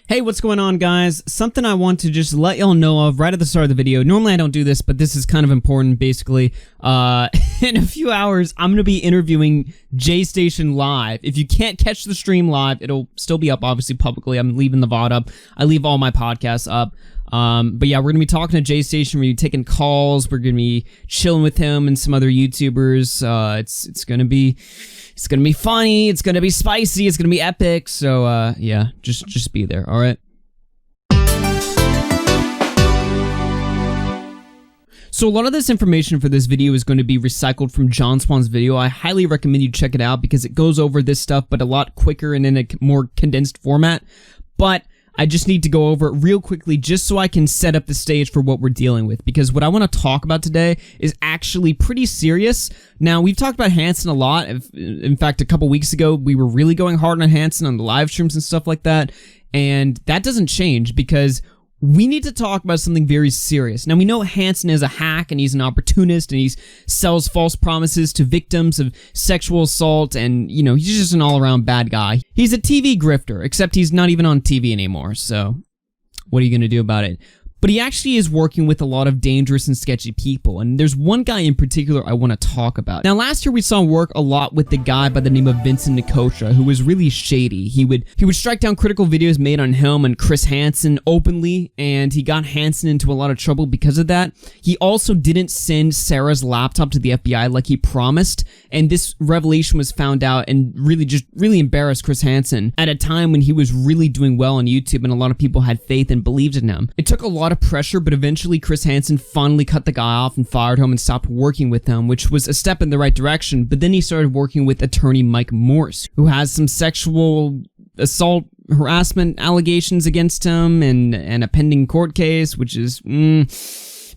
Hey, what's going on, guys? Something I want to just let y'all know of right at the start of the video. Normally I don't do this, but this is kind of important, basically. In a few hours, I'm going to be interviewing J-Station live. If you can't catch the stream live, it'll still be up, obviously, publicly. I'm leaving the VOD up. I leave all my podcasts up. But yeah, we're going to be talking to J-Station. We're going to be taking calls. We're going to be chilling with him and some other YouTubers. It's going to be funny. It's going to be spicy. It's going to be epic. So, yeah, just be there. All right. So a lot of this information for this video is going to be recycled from John Swan's video. I highly recommend you check it out because it goes over this stuff, but a lot quicker and in a more condensed format. But I just need to go over it real quickly just so I can set up the stage for what we're dealing with, because what I want to talk about today is actually pretty serious. Now, we've talked about Hansen a lot. In fact, a couple weeks ago, we were really going hard on Hansen on the live streams and stuff like that, and that doesn't change because we need to talk about something very serious. Now, we know Hansen is a hack, and he's an opportunist, and he sells false promises to victims of sexual assault, and, you know, he's just an all-around bad guy. He's a TV grifter, except he's not even on TV anymore, so what are you gonna do about it? But he actually is working with a lot of dangerous and sketchy people, and there's one guy in particular I want to talk about. Now, last year we saw him work a lot with the guy by the name of Vincent Nicotra, who was really shady. He would strike down critical videos made on him and Chris Hansen openly, and he got Hansen into a lot of trouble because of that. He also didn't send Sarah's laptop to the FBI like he promised, and this revelation was found out and really embarrassed Chris Hansen at a time when he was really doing well on YouTube and a lot of people had faith and believed in him. It took a lot of pressure, but eventually Chris Hansen finally cut the guy off and fired him and stopped working with him, which was a step in the right direction. But then he started working with attorney Mike Morse, who has some sexual assault harassment allegations against him and a pending court case, which is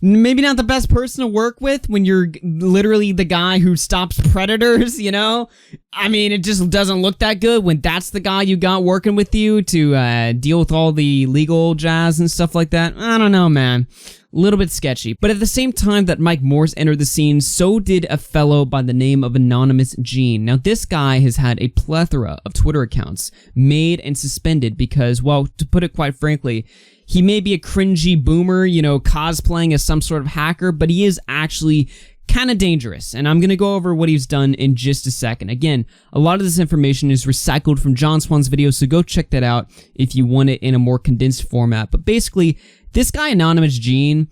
maybe not the best person to work with when you're literally the guy who stops predators, you know? I mean, it just doesn't look that good when that's the guy you got working with you to deal with all the legal jazz and stuff like that. I don't know, man. A little bit sketchy. But at the same time that Mike Morse entered the scene, so did a fellow by the name of Anonymous Gene. Now, this guy has had a plethora of Twitter accounts made and suspended because, well, to put it quite frankly, he may be a cringy boomer, you know, cosplaying as some sort of hacker, but he is actually kind of dangerous, and I'm going to go over what he's done in just a second. Again, a lot of this information is recycled from John Swan's video, so go check that out if you want it in a more condensed format. But basically, this guy, Anonymous Gene,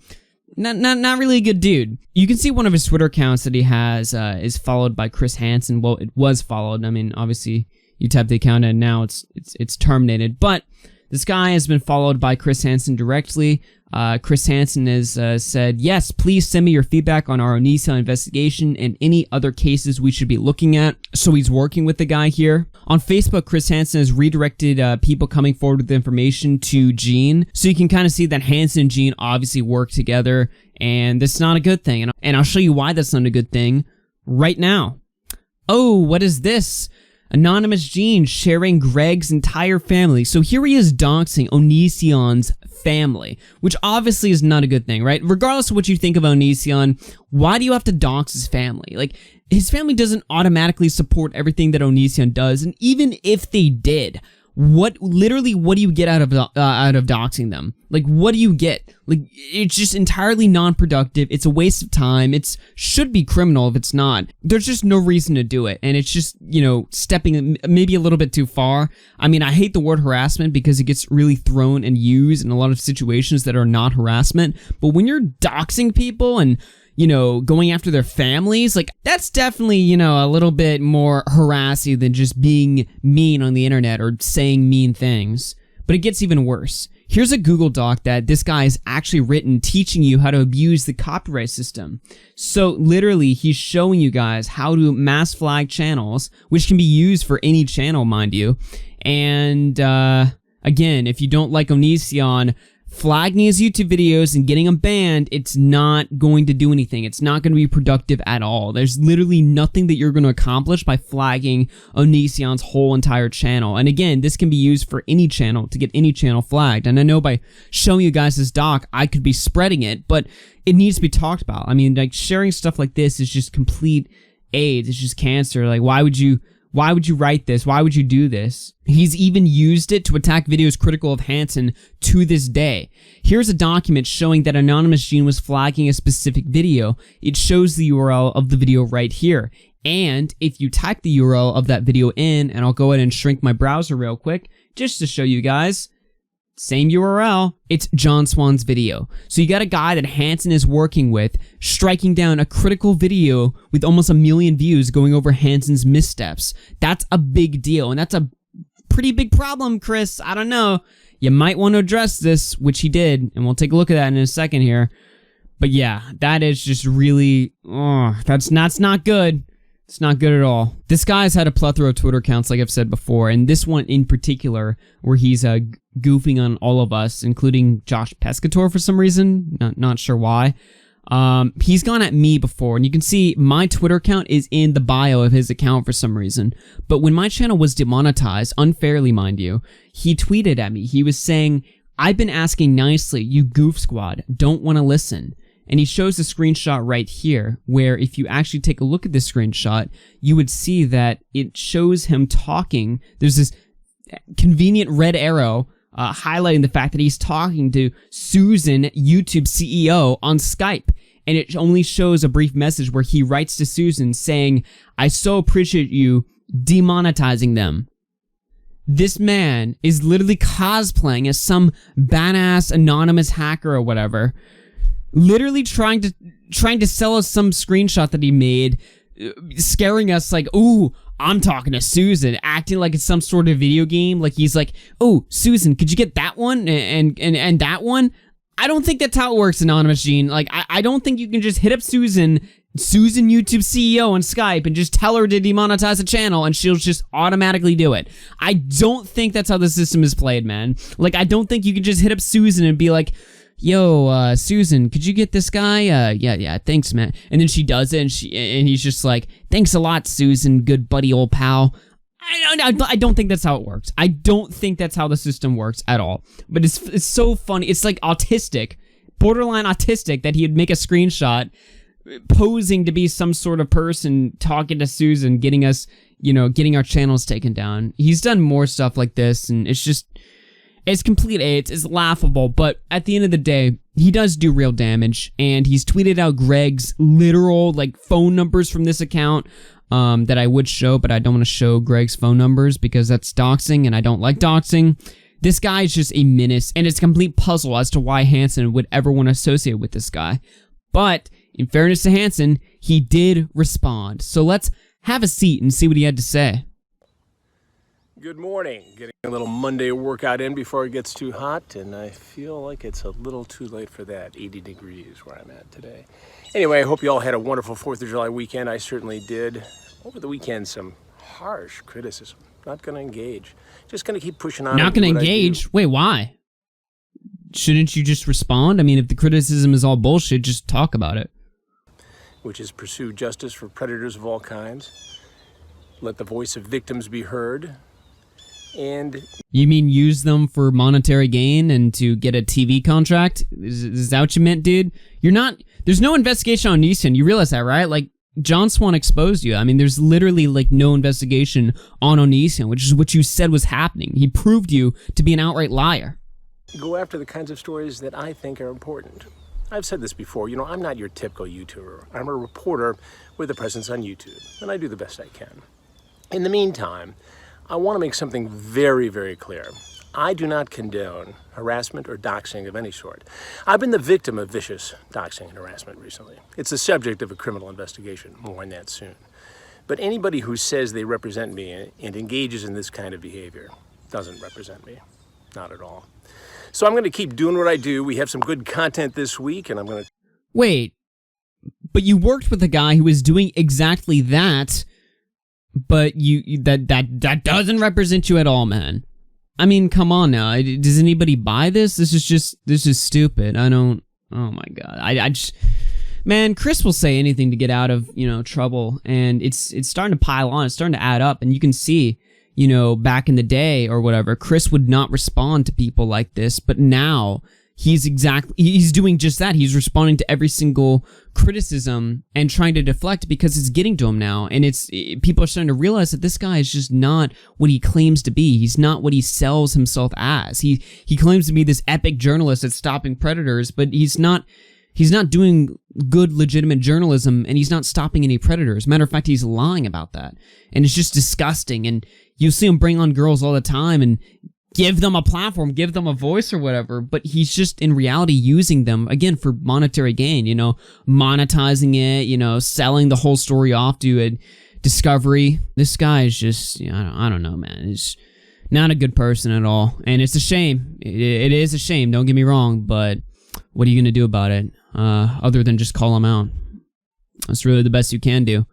not really a good dude. You can see one of his Twitter accounts that he has is followed by Chris Hansen. Well, it was followed. I mean, obviously, you tap the account and now it's terminated, but this guy has been followed by Chris Hansen directly. Chris Hansen has said, yes, please send me your feedback on our Onision investigation and any other cases we should be looking at. So he's working with the guy here. On Facebook, Chris Hansen has redirected people coming forward with information to Gene. So you can kind of see that Hansen and Gene obviously work together, and that's not a good thing. And I'll show you why that's not a good thing right now. Oh, what is this? Anonymous Gene sharing Greg's entire family. So here he is doxing Onision's family, which obviously is not a good thing, right? Regardless of what you think of Onision, why do you have to dox his family? Like, his family doesn't automatically support everything that Onision does, and even if they did, what do you get out of doxing them? Like, what do you get? Like, it's just entirely non-productive. It's a waste of time. It should be criminal if it's not. There's just no reason to do it, and it's just, you know, stepping maybe a little bit too far. I mean, I hate the word harassment because it gets really thrown and used in a lot of situations that are not harassment, but when you're doxing people and, you know, going after their families, like, that's definitely, you know, a little bit more harassy than just being mean on the internet or saying mean things. But it gets even worse. Here's a Google Doc that this guy has actually written teaching you how to abuse the copyright system. So literally, he's showing you guys how to mass flag channels, which can be used for any channel, mind you. And again, if you don't like Onision, flagging his YouTube videos and getting him banned, it's not going to do anything. It's not going to be productive at all. There's literally nothing that you're going to accomplish by flagging Onision's whole entire channel. And again, this can be used for any channel to get any channel flagged. And I know by showing you guys this doc, I could be spreading it, but it needs to be talked about. I mean, like, sharing stuff like this is just complete AIDS. It's just cancer. Like, why would you Why would you write this? Why would you do this? He's even used it to attack videos critical of Hansen to this day. Here's a document showing that Anonymous Gene was flagging a specific video. It shows the URL of the video right here. And if you type the URL of that video in, and I'll go ahead and shrink my browser real quick, just to show you guys, same URL, it's John Swan's video. So you got a guy that Hansen is working with, striking down a critical video with almost 1 million views going over Hansen's missteps. That's a big deal, and that's a pretty big problem, Chris. I don't know. You might want to address this, which he did, and we'll take a look at that in a second here. But yeah, that is just really, that's not good. It's not good at all. This guy's had a plethora of Twitter accounts, like I've said before, and this one in particular, where he's goofing on all of us, including Josh Pescator for some reason. Not sure why. He's gone at me before, and you can see my Twitter account is in the bio of his account for some reason. But when my channel was demonetized, unfairly mind you, he tweeted at me. He was saying, "I've been asking nicely, you goof squad, don't want to listen." And he shows the screenshot right here, where if you actually take a look at this screenshot, you would see that it shows him talking. There's this convenient red arrow highlighting the fact that he's talking to Susan, YouTube CEO, on Skype. And it only shows a brief message where he writes to Susan saying, "I so appreciate you demonetizing them." This man is literally cosplaying as some badass anonymous hacker or whatever, literally trying to sell us some screenshot that he made, scaring us like, "Ooh, I'm talking to Susan," acting like it's some sort of video game. Like he's like, "Oh, Susan, could you get that one and that one?" I don't think that's how it works, Anonymous Gene. Like, I don't think you can just hit up Susan YouTube CEO on Skype and just tell her to demonetize a channel and she'll just automatically do it. I don't think that's how the system is played, man. Like, I don't think you can just hit up Susan and be like, "Yo, Susan, could you get this guy?" Yeah, thanks, man. And then she does it, and he's just like, "Thanks a lot, Susan, good buddy, old pal." I don't think that's how it works. I don't think that's how the system works at all. But it's so funny. It's like autistic, borderline autistic, that he'd make a screenshot posing to be some sort of person talking to Susan, getting us, getting our channels taken down. He's done more stuff like this, and it's just, it's complete AIDS. It's laughable, but at the end of the day, he does do real damage, and he's tweeted out Greg's literal, phone numbers from this account that I would show, but I don't want to show Greg's phone numbers because that's doxing, and I don't like doxing. This guy is just a menace, and it's a complete puzzle as to why Hansen would ever want to associate with this guy. But, in fairness to Hansen, he did respond. So let's have a seat and see what he had to say. Good morning. Getting a little Monday workout in before it gets too hot, and I feel like it's a little too late for that. 80 degrees where I'm at today. Anyway, I hope you all had a wonderful 4th of July weekend. I certainly did. Over the weekend, some harsh criticism. Not going to engage. Just going to keep pushing on. Not going to engage? Wait, why? Shouldn't you just respond? I mean, if the criticism is all bullshit, just talk about it. Which is pursue justice for predators of all kinds. Let the voice of victims be heard. And you mean use them for monetary gain and to get a TV contract? Is that what you meant, dude? You're not. There's no investigation on Neeson. You realize that, right? John Swan exposed you. I mean, there's literally no investigation on Onision, which is what you said was happening. He proved you to be an outright liar. Go after the kinds of stories that I think are important. I've said this before. I'm not your typical YouTuber. I'm a reporter with a presence on YouTube, and I do the best I can. In the meantime, I want to make something very, very clear. I do not condone harassment or doxing of any sort. I've been the victim of vicious doxing and harassment recently. It's the subject of a criminal investigation. More on that soon. But anybody who says they represent me and engages in this kind of behavior doesn't represent me. Not at all. So I'm going to keep doing what I do. We have some good content this week, and I'm going to... Wait, but you worked with a guy who was doing exactly that, but that doesn't represent you at all, man. I mean, come on now. Does anybody buy this? This is stupid. I don't... Oh my god. I just... Man, Chris will say anything to get out of, trouble, and it's starting to pile on. It's starting to add up, and you can see, back in the day or whatever, Chris would not respond to people like this, but now he's doing just that. He's responding to every single criticism and trying to deflect because it's getting to him now. And people are starting to realize that this guy is just not what he claims to be. He's not what he sells himself as. He claims to be this epic journalist that's stopping predators, but he's not doing good, legitimate journalism, and he's not stopping any predators. Matter of fact, he's lying about that. And it's just disgusting. And you'll see him bring on girls all the time and give them a platform, give them a voice or whatever, but he's just in reality using them, again, for monetary gain, monetizing it, selling the whole story off to a Discovery. This guy is just, I don't know, man. He's not a good person at all. And it's a shame. It is a shame, don't get me wrong, but what are you going to do about it? Other than just call him out. That's really the best you can do.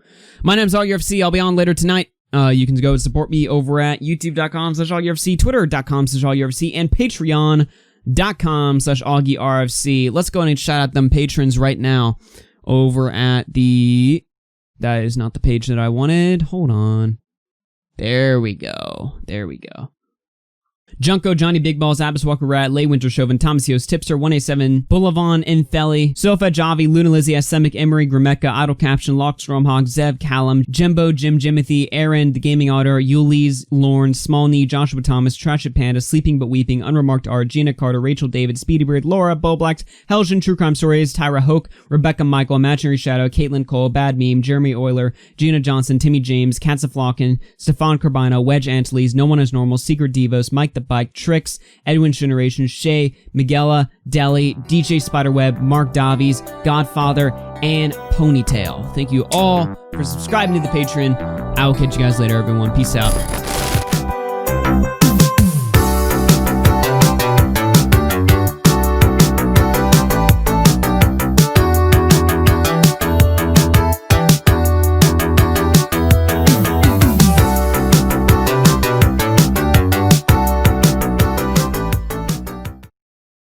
My name's AllUFC. I'll be on later tonight. You can go and support me over at youtube.com/AllUFC, twitter.com/AllUFC, and patreon.com/AugieRFC. Let's go and shout out them patrons right now over at that is not the page that I wanted. Hold on. There we go. Junko, Johnny Big Balls, Abbas Walker Rat, Lay Winter Chauvin, Thomas Hughes, Tipster, 187, Bulavon, Infeli, Sofa, Javi, Luna Lizzie, Semic, Emery, Grimeka, Idle Caption, Lock, Stromhog, Zev, Callum, Jimbo, Jim, Jimothy, Aaron, The Gaming Auditor, Yulis, Lorne, Small Knee, Joshua Thomas, Trash It Panda, Sleeping But Weeping, Unremarked Art, Gina Carter, Rachel David, Speedy Beard, Laura, Bowblacks, Helgen, True Crime Stories, Tyra Hoke, Rebecca Michael, Imaginary Shadow, Caitlin Cole, Bad Meme, Jeremy Euler, Gina Johnson, Timmy James, Katzaflocken, Stefan Carbino, Wedge Antilles, No One Is Normal, Secret Divos, Mike the Bike, Tricks, Edwin's Generation, Shay, Miguela, Deli, DJ Spiderweb, Mark Davies, Godfather, and Ponytail. Thank you all for subscribing to the Patreon. I will catch you guys later, everyone. Peace out.